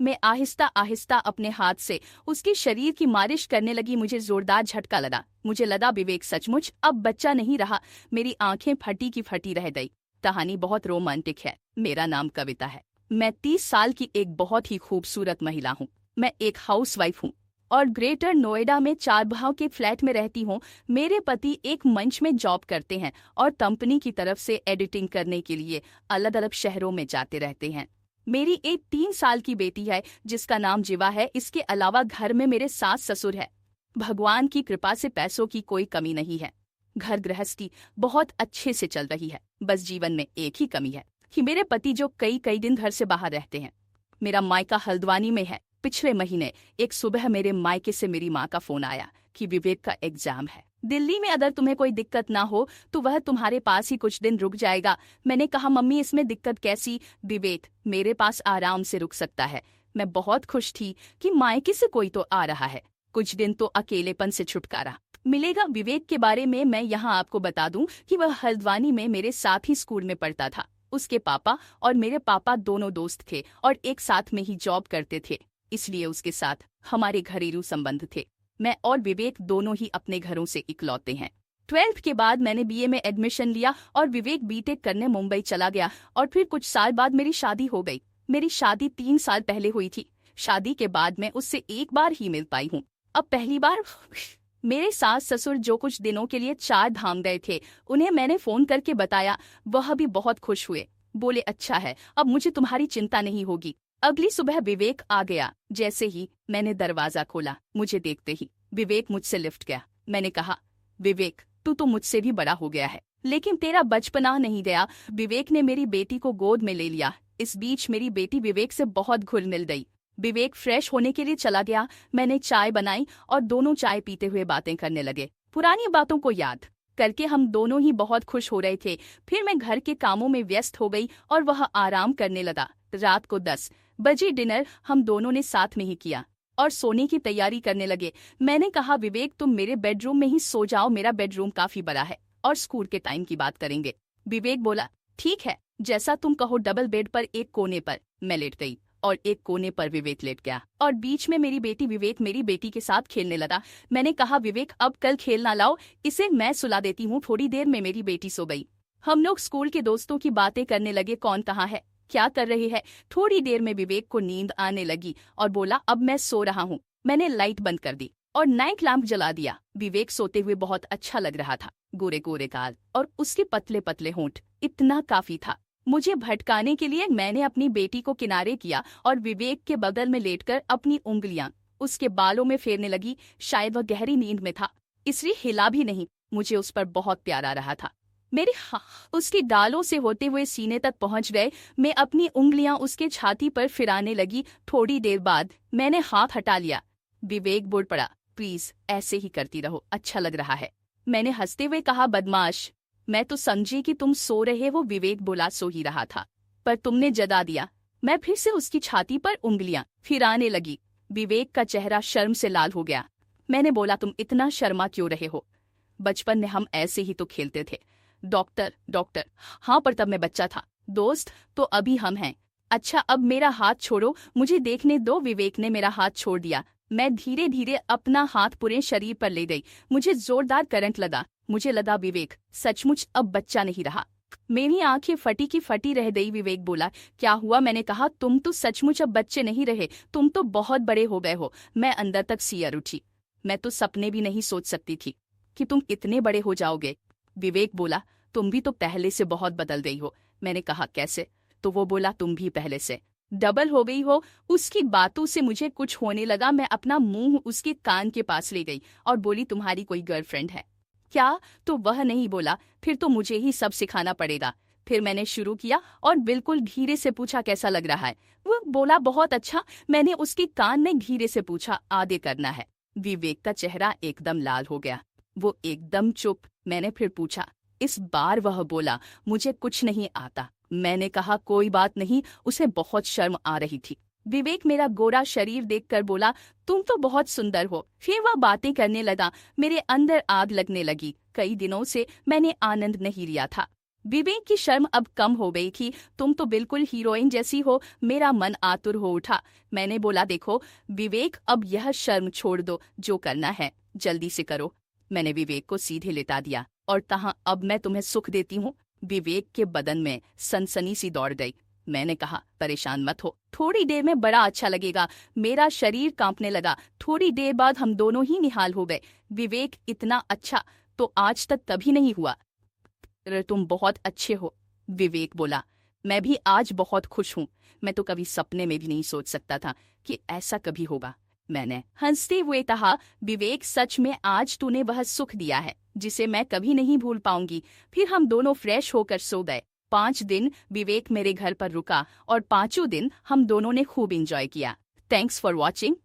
मैं आहिस्ता आहिस्ता अपने हाथ से उसके शरीर की मालिश करने लगी। मुझे जोरदार झटका लगा। मुझे लगा विवेक सचमुच अब बच्चा नहीं रहा। मेरी आंखें फटी की फटी रह गई। कहानी बहुत रोमांटिक है। मेरा नाम कविता है। मैं 30 साल की एक बहुत ही खूबसूरत महिला हूँ। मैं एक हाउसवाइफ हूँ और ग्रेटर नोएडा में 4 भाव के फ्लैट में रहती हूँ। मेरे पति एक मंच में जॉब करते हैं और कंपनी की तरफ से एडिटिंग करने के लिए अलग अलग शहरों में जाते रहते हैं। मेरी एक 3 साल की बेटी है जिसका नाम जीवा है। इसके अलावा घर में मेरे सास ससुर है। भगवान की कृपा से पैसों की कोई कमी नहीं है। घर गृहस्थी बहुत अच्छे से चल रही है। बस जीवन में एक ही कमी है कि मेरे पति जो कई कई दिन घर से बाहर रहते हैं। मेरा मायका हल्द्वानी में है। पिछले महीने एक सुबह मेरे मायके से मेरी माँ का फोन आया कि विवेक का एग्जाम है दिल्ली में। अगर तुम्हें कोई दिक्कत ना हो तो वह तुम्हारे पास ही कुछ दिन रुक जाएगा। मैंने कहा मम्मी इसमें दिक्कत कैसी? विवेक मेरे पास आराम से रुक सकता है। मैं बहुत खुश थी कि मायके से कोई तो आ रहा है। कुछ दिन तो अकेलेपन से छुटकारा मिलेगा। विवेक के बारे में मैं यहाँ आपको बता दूं कि वह हल्द्वानी में मेरे साथ ही स्कूल में पढ़ता था। उसके पापा और मेरे पापा दोनों दोस्त थे और एक साथ में ही जॉब करते थे, इसलिए उसके साथ हमारे घरेलू संबंध थे। मैं और विवेक दोनों ही अपने घरों से इकलौते हैं। 12th के बाद मैंने बीए में एडमिशन लिया और विवेक बीटेक करने मुंबई चला गया और फिर कुछ साल बाद मेरी शादी हो गई। मेरी शादी 3 साल पहले हुई थी। शादी के बाद मैं उससे एक बार ही मिल पाई हूँ। अब पहली बार मेरे सास ससुर जो कुछ दिनों के लिए 4 धाम गए थे, उन्हें मैंने फोन करके बताया। वह भी बहुत खुश हुए। बोले अच्छा है, अब मुझे तुम्हारी चिंता नहीं होगी। अगली सुबह विवेक आ गया। जैसे ही मैंने दरवाजा खोला, मुझे देखते ही विवेक मुझसे लिफ्ट गया। मैंने कहा विवेक तू तो मुझसे भी बड़ा हो गया है, लेकिन तेरा बचपना नहीं गया। विवेक ने मेरी बेटी को गोद में ले लिया। इस बीच मेरी बेटी विवेक से बहुत घुल मिल गई। विवेक फ्रेश होने के लिए चला गया। मैंने चाय बनाई और दोनों चाय पीते हुए बातें करने लगे। पुरानी बातों को याद करके हम दोनों ही बहुत खुश हो रहे थे। फिर मैं घर के कामों में व्यस्त हो गई और वह आराम करने लगा। रात को 10 बजे डिनर हम दोनों ने साथ में ही किया और सोने की तैयारी करने लगे। मैंने कहा विवेक तुम मेरे बेडरूम में ही सो जाओ, मेरा बेडरूम काफी बड़ा है और स्कूल के टाइम की बात करेंगे। विवेक बोला ठीक है, जैसा तुम कहो। डबल बेड पर एक कोने पर मैं लेट गई और एक कोने पर विवेक लेट गया और बीच में मेरी बेटी। विवेक मेरी बेटी के साथ खेलने लगा। मैंने कहा विवेक अब कल खेलना लाओ, इसे मैं सुला देती हूँ। थोड़ी देर में मेरी बेटी सो गई। हम लोग स्कूल के दोस्तों की बातें करने लगे। कौन कहाँ है, क्या कर रही है। थोड़ी देर में विवेक को नींद आने लगी और बोला अब मैं सो रहा हूँ। मैंने लाइट बंद कर दी और नाइट लैंप जला दिया। विवेक सोते हुए बहुत अच्छा लग रहा था। गोरे गोरे गाल और उसके पतले पतले होंठ, इतना काफी था। मुझे भटकाने के लिए मैंने अपनी बेटी को किनारे किया और विवेक के बगल में लेटकर अपनी उंगलियां उसके बालों में फेरने लगी। शायद वह गहरी नींद में था, इसलिए हिला भी नहीं। मुझे उस पर बहुत प्यार आ रहा था। मेरे उसकी डालों से होते हुए सीने तक पहुंच गए। मैं अपनी उंगलियां उसके छाती पर फिराने लगी। थोड़ी देर बाद मैंने हाथ हटा लिया। विवेक बोल पड़ा प्लीज ऐसे ही करती रहो, अच्छा लग रहा है। मैंने हंसते हुए कहा बदमाश, मैं तो समझी कि तुम सो रहे हो। विवेक बोला सो ही रहा था, पर तुमने जगा दिया। मैं फिर से उसकी छाती पर उंगलियां फिराने लगी। विवेक का चेहरा शर्म से लाल हो गया। मैंने बोला तुम इतना शर्मा क्यों रहे हो? बचपन में हम ऐसे ही तो खेलते थे। डॉक्टर डॉक्टर, हाँ पर तब मैं बच्चा था। दोस्त तो अभी हम हैं। अच्छा अब मेरा हाथ छोड़ो, मुझे देखने दो। विवेक ने मेरा हाथ छोड़ दिया। मैं धीरे धीरे अपना हाथ पूरे शरीर पर ले गई। मुझे जोरदार करंट लगा। मुझे लगा विवेक सचमुच अब बच्चा नहीं रहा। मेरी आंखें फटी की फटी रह गई। विवेक बोला क्या हुआ? मैंने कहा तुम तो सचमुच अब बच्चे नहीं रहे, तुम तो बहुत बड़े हो गए हो। मैं अंदर तक सियर उठी। मैं तो सपने भी नहीं सोच सकती थी कि तुम इतने बड़े हो जाओगे। विवेक बोला तुम भी तो पहले से बहुत बदल गई हो। मैंने कहा कैसे? तो वो बोला तुम भी पहले से डबल हो गई हो। उसकी बातों से मुझे कुछ होने लगा। मैं अपना मुंह उसके कान के पास ले गई और बोली तुम्हारी कोई गर्लफ्रेंड है क्या? तो वह नहीं बोला। फिर तो मुझे ही सब सिखाना पड़ेगा। फिर मैंने शुरू किया और बिल्कुल धीरे से पूछा कैसा लग रहा है? वो बोला बहुत अच्छा। मैंने उसके कान में धीरे से पूछा आगे करना है। विवेक का चेहरा एकदम लाल हो गया। वो एकदम चुप। मैंने फिर पूछा। इस बार वह बोला मुझे कुछ नहीं आता। मैंने कहा कोई बात नहीं। उसे बहुत शर्म आ रही थी। विवेक मेरा गोरा शरीर देखकर बोला तुम तो बहुत सुंदर हो। फिर वह बातें करने लगा। मेरे अंदर आग लगने लगी। कई दिनों से मैंने आनंद नहीं लिया था। विवेक की शर्म अब कम हो गई थी। तुम तो बिल्कुल हीरोइन जैसी हो। मेरा मन आतुर हो उठा। मैंने बोला, देखो विवेक, अब यह शर्म छोड़ दो, जो करना है जल्दी से करो। मैंने विवेक को सीधे लेटा दिया और कहा, अब मैं तुम्हें सुख देती हूँ। विवेक के बदन में सनसनी सी दौड़ गई। मैंने कहा, परेशान मत हो, थोड़ी देर में बड़ा अच्छा लगेगा। मेरा शरीर कांपने लगा। थोड़ी देर बाद हम दोनों ही निहाल हो गए। विवेक, इतना अच्छा तो आज तक कभी नहीं हुआ। तुम बहुत अच्छे हो, विवेक बोला। मैं भी आज बहुत खुश हूँ। मैं तो कभी सपने में भी नहीं सोच सकता था कि ऐसा कभी होगा। मैंने हंसते हुए कहा, विवेक, सच में आज तूने वह सुख दिया है जिसे मैं कभी नहीं भूल पाऊंगी। फिर हम दोनों फ्रेश होकर सो गए। 5 दिन विवेक मेरे घर पर रुका और 5 दिन हम दोनों ने खूब एंजॉय किया। Thanks for watching.